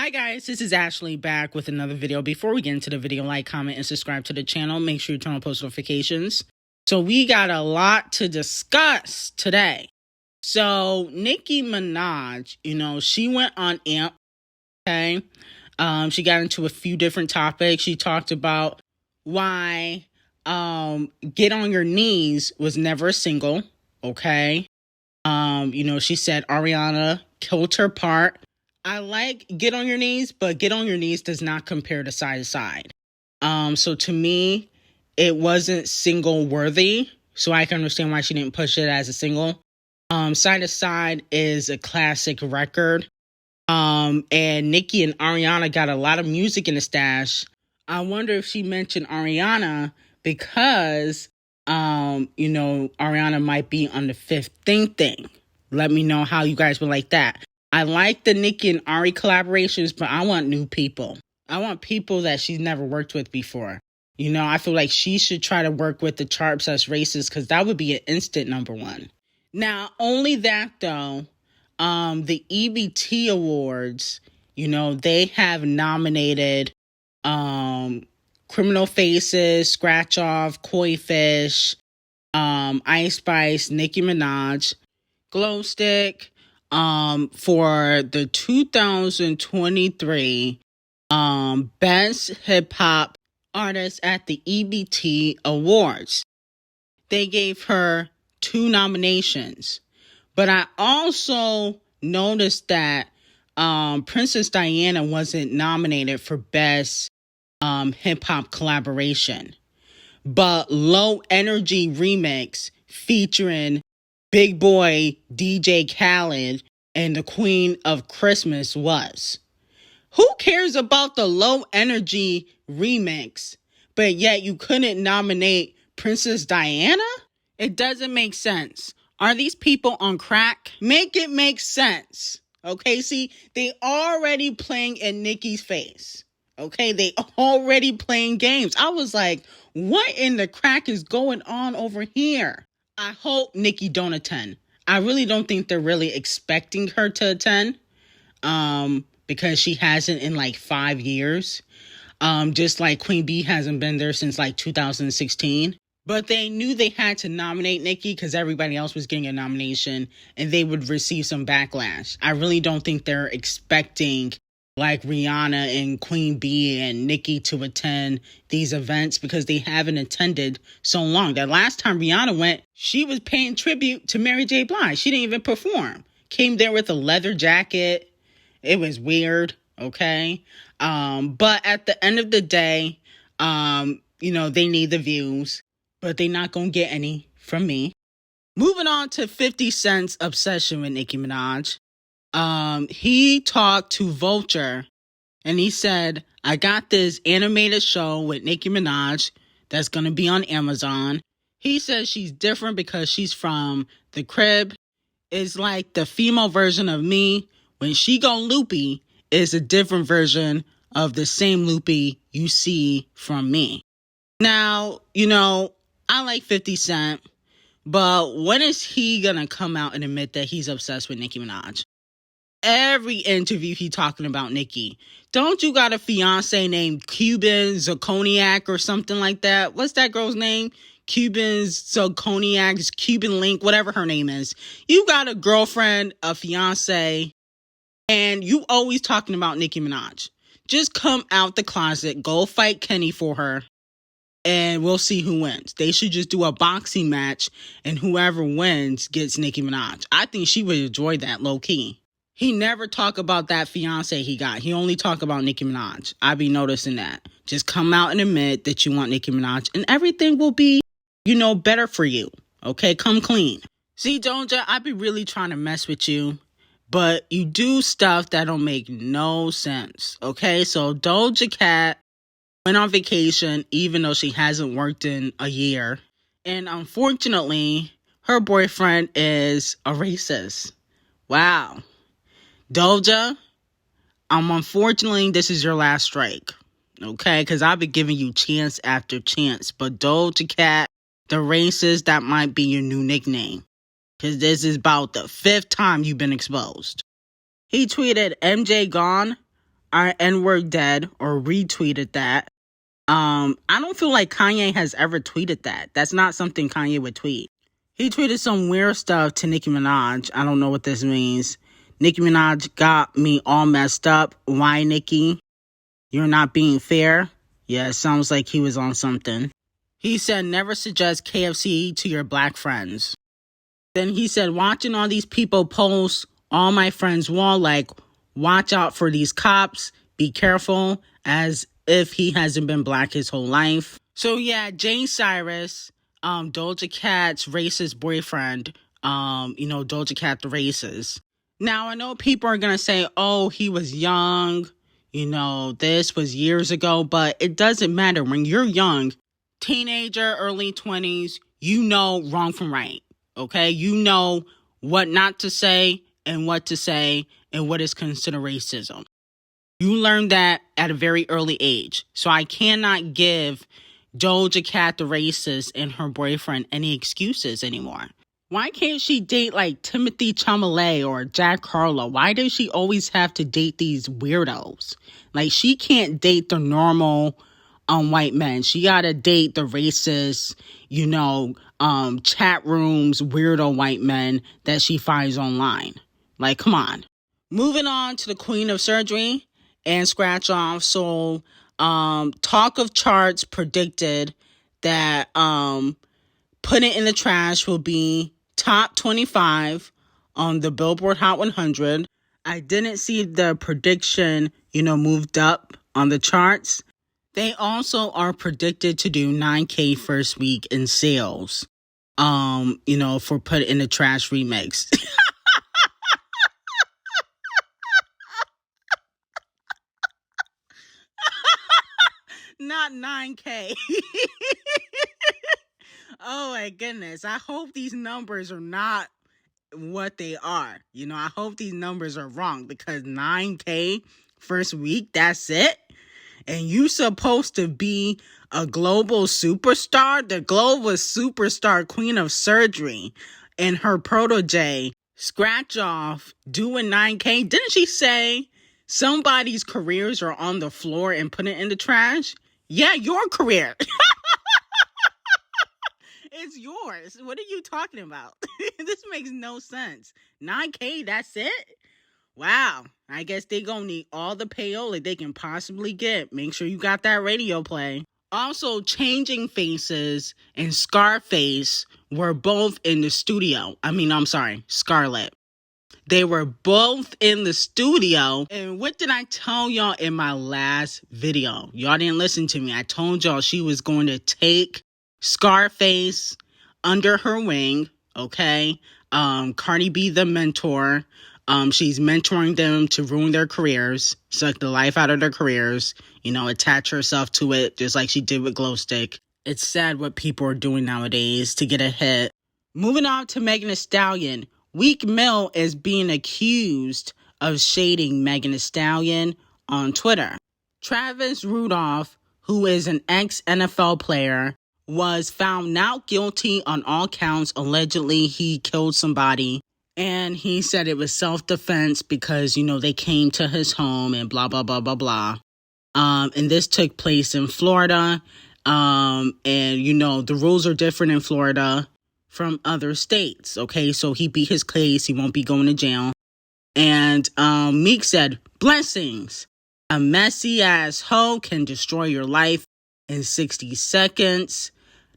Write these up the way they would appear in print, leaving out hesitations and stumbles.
Hi guys, this is Ashley back with another video. Before we get into the video, like, comment, and subscribe to the channel. Make sure you turn on post notifications. So we got a lot to discuss today. So Nicki Minaj, she went on AMP, okay? She got into a few different topics. She talked about why Get On Your Knees was never a single, okay? She said Ariana killed her part. I like Get On Your Knees, but Get On Your Knees does not compare to Side to Side. So to me, it wasn't single worthy. So I can understand why she didn't push it as a single. Side to Side is a classic record. And Nicki and Ariana got a lot of music in the stash. I wonder if she mentioned Ariana because, Ariana might be on the 15th thing. Let me know how you guys would like that. I like the Nicki and Ari collaborations, but I want new people. I want people that she's never worked with before. I feel like she should try to work with the chart obsessed racists because that would be an instant #1. Now, only that though, the EBT Awards, they have nominated Criminal Faces, Scratch Off, Koi Fish, Ice Spice, Nicki Minaj, Glow Stick, for the 2023 Best Hip Hop Artist at the EBT Awards. They gave her 2 nominations. But I also noticed that Princess Diana wasn't nominated for Best Hip Hop Collaboration. But Low Energy Remix featuring Big Boy DJ Khaled and the Queen of Christmas was. Who cares about the Low Energy remix, but yet you couldn't nominate Princess Diana? It doesn't make sense. Are these people on crack? Make it make sense. Okay, see, they already playing in Nicki's face. Okay, they already playing games. I was like, what in the crack is going on over here? I hope Nicki don't attend. I really don't think they're really expecting her to attend. Because she hasn't in like 5 years. Just like Queen Bee hasn't been there since like 2016. But they knew they had to nominate Nicki because everybody else was getting a nomination and they would receive some backlash. I really don't think they're expecting like Rihanna and Queen Bee and Nicki to attend these events because they haven't attended so long. That last time Rihanna went, she was paying tribute to Mary J. Blige. She didn't even perform. Came there with a leather jacket. It was weird, okay? But at the end of the day, they need the views, but they're not going to get any from me. Moving on to 50 Cent's obsession with Nicki Minaj. He talked to Vulture and he said, I got this animated show with Nicki Minaj that's going to be on Amazon. He says she's different because she's from the crib. It's like the female version of me. When she go loopy, is a different version of the same loopy you see from me. Now, I like 50 Cent, but when is he gonna come out and admit that he's obsessed with Nicki Minaj? Every interview he talking about Nicki. Don't you got a fiance named Cuban Zirconiac or something like that? What's that girl's name? Cuban Zirconiac, Cuban Link, whatever her name is. You got a girlfriend, a fiance, and you always talking about Nicki Minaj. Just come out the closet, go fight Kenny for her, and we'll see who wins. They should just do a boxing match, and whoever wins gets Nicki Minaj. I think she would enjoy that low-key. He never talk about that fiance he got. He only talk about Nicki Minaj. I be noticing that. Just come out and admit that you want Nicki Minaj, and everything will be, better for you. Okay, come clean. See, Doja, I be really trying to mess with you. But you do stuff that don't make no sense, okay? So Doja Cat went on vacation even though she hasn't worked in a year. And unfortunately, her boyfriend is a racist. Wow. Doja, unfortunately, this is your last strike, okay? Because I've been giving you chance after chance. But Doja Cat, the racist, that might be your new nickname. Because this is about the 5th time you've been exposed. He tweeted, MJ gone? our N-word dead or retweeted that. I don't feel like Kanye has ever tweeted that. That's not something Kanye would tweet. He tweeted some weird stuff to Nicki Minaj. I don't know what this means. Nicki Minaj got me all messed up. Why, Nicki? You're not being fair? Yeah, it sounds like he was on something. He said, never suggest KFC to your black friends. Then he said, watching all these people post all my friends' wall, like, watch out for these cops, be careful, as if he hasn't been black his whole life. So yeah, Jay Cyrus, Doja Cat's racist boyfriend, Doja Cat the racist. Now, I know people are going to say, oh, he was young, this was years ago, but it doesn't matter. When you're young, teenager, early 20s, you know wrong from right, okay? You know what not to say and what to say and what is considered racism. You learn that at a very early age. So I cannot give Doja Cat the racist and her boyfriend any excuses anymore. Why can't she date like Timothy Chalamet or Jack Harlow? Why does she always have to date these weirdos? Like, she can't date the normal white men. She gotta date the racist, chat rooms, weirdo white men that she finds online. Like, come on. Moving on to the Queen of Surgery and Scratch Off. So, Talk of Charts predicted that Put It in the Trash will be top 25 on the Billboard Hot 100. I didn't see the prediction, moved up on the charts. They also are predicted to do 9K first week in sales, for Put It in the Trash remix. Not 9K. Oh my goodness. I hope these numbers are not what they are. I hope these numbers are wrong, because 9K first week, that's it? And you supposed to be a global superstar? The global superstar Queen of Surgery and her protege, Scratch Off, doing 9K. Didn't she say somebody's careers are on the floor and put it in the trash? Yeah, your career. It's yours. What are you talking about? This makes no sense. 9K, that's it? Wow. I guess they gonna need all the payola they can possibly get. Make sure you got that radio play. Also, Changing Faces and Scarface were both in the studio. Scarlett. They were both in the studio. And what did I tell y'all in my last video? Y'all didn't listen to me. I told y'all she was going to take Scarface under her wing, okay? Cardi B, the mentor. She's mentoring them to ruin their careers, suck the life out of their careers, attach herself to it, just like she did with Glow Stick. It's sad what people are doing nowadays to get a hit. Moving on to Megan Thee Stallion. Meek Mill is being accused of shading Megan Thee Stallion on Twitter. Travis Rudolph, who is an ex-NFL player, was found not guilty on all counts. Allegedly, he killed somebody. And he said it was self-defense because, they came to his home and blah, blah, blah, blah, blah. And this took place in Florida. And, the rules are different in Florida from other states. Okay, so he beat his case. He won't be going to jail. And Meek said, blessings. A messy-ass hoe can destroy your life in 60 seconds.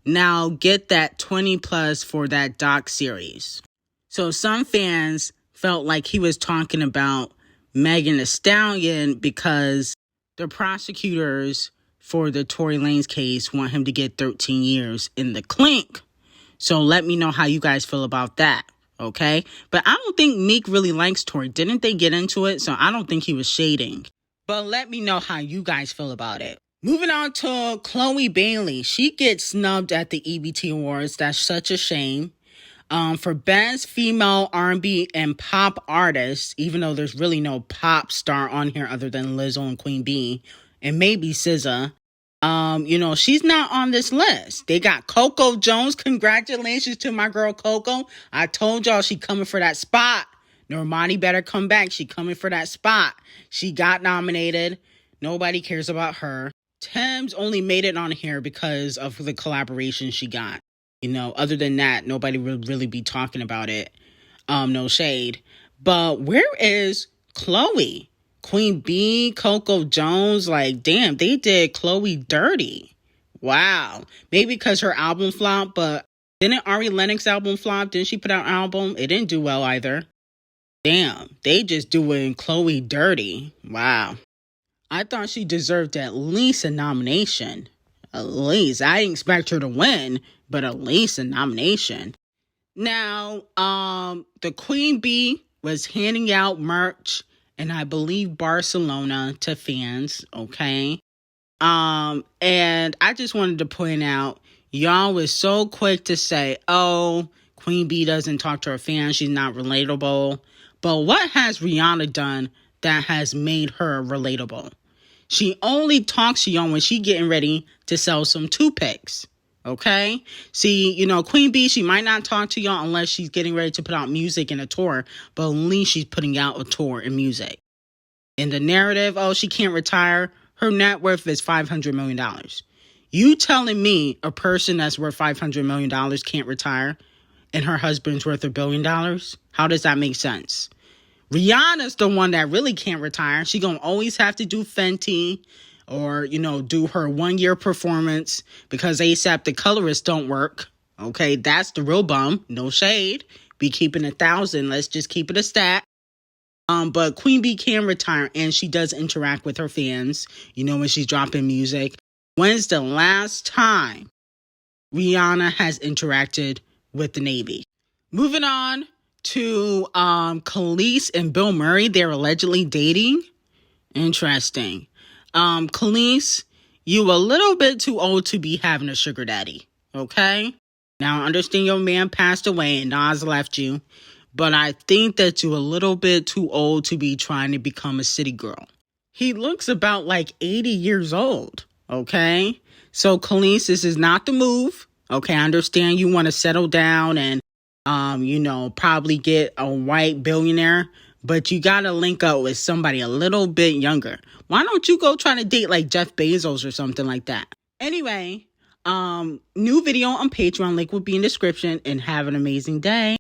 Now get that 20 plus for that doc series. So some fans felt like he was talking about Megan Thee Stallion because the prosecutors for the Tory Lanez case want him to get 13 years in the clink. So let me know how you guys feel about that, okay? But I don't think Meek really likes Tory. Didn't they get into it? So I don't think he was shading. But let me know how you guys feel about it. Moving on to Chloe Bailey. She gets snubbed at the EBT Awards. That's such a shame. For Best Female R&B and Pop Artist, even though there's really no pop star on here other than Lizzo and Queen Bee, and maybe SZA, she's not on this list. They got Coco Jones. Congratulations to my girl Coco. I told y'all she coming for that spot Normani better come back. She coming for that spot. She got nominated. Nobody cares about her. Tems only made it on here because of the collaboration she got. Other than that, nobody would really be talking about it. No shade. But where is Chloe? Queen B, Coco Jones, damn, they did Chloe dirty. Wow. Maybe because her album flopped, but didn't Ari Lennox's album flop? Didn't she put out an album? It didn't do well either. Damn, they just doing Chloe dirty. Wow. I thought she deserved at least a nomination. At least. I didn't expect her to win, but at least a nomination. Now, the Queen Bee was handing out merch and I believe Barcelona to fans, okay? And I just wanted to point out, y'all was so quick to say, oh, Queen Bee doesn't talk to her fans, she's not relatable. But what has Rihanna done that has made her relatable? She only talks to y'all when she getting ready to sell some toothpicks. Okay? See, Queen Bee, she might not talk to y'all unless she's getting ready to put out music and a tour, but at least she's putting out a tour and music. In the narrative, oh, she can't retire, her net worth is $500 million. You telling me a person that's worth $500 million can't retire and her husband's worth $1 billion? How does that make sense? Rihanna's the one that really can't retire. She gonna always have to do Fenty or, do her 1 year performance because ASAP the colorist don't work. Okay, that's the real bum. No shade. Be keeping 1,000. Let's just keep it a stat. But Queen Bee can retire and she does interact with her fans, when she's dropping music. When's the last time Rihanna has interacted with the Navy? Moving on to Kelis and Bill Murray. They're allegedly dating. Interesting. Kelis, you a little bit too old to be having a sugar daddy, okay? Now, I understand your man passed away and Nas left you, but I think that you're a little bit too old to be trying to become a city girl. He looks about 80 years old, okay? So, Kelis, this is not the move, okay? I understand you want to settle down and, probably get a white billionaire, but you got to link up with somebody a little bit younger. Why don't you go try to date Jeff Bezos or something like that? Anyway, new video on Patreon. Link will be in the description and have an amazing day.